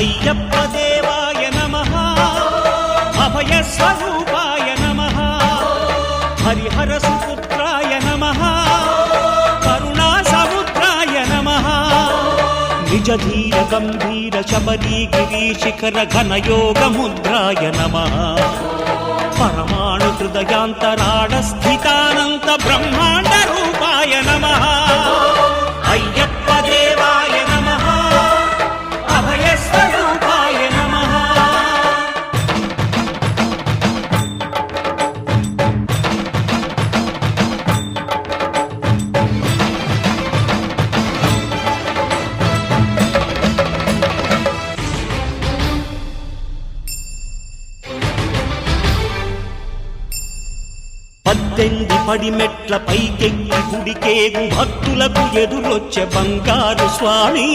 అయ్యప్ప దేవాయ నమః అభయ స్వరూపాయ నమః హరిహర సుపుత్రాయ నమః కరుణా సముద్రాయ నమః నిజ ధీర గంభీర శబరీ గిరీశిఖర ఘన యోగ ముద్రాయ నమః పరమాణు హృదయాంతరాళ స్థితానంత బ్రహ్మాండ రూపాయ నమః అయ్యప్ప దేవాయ నమః అభయ స్వరూపాయ నమః పద్దెంది పడిమెట్ల పైకెక్కి గుడికేగు భక్తులకు ఎదురొచ్చే బంగారు స్వామి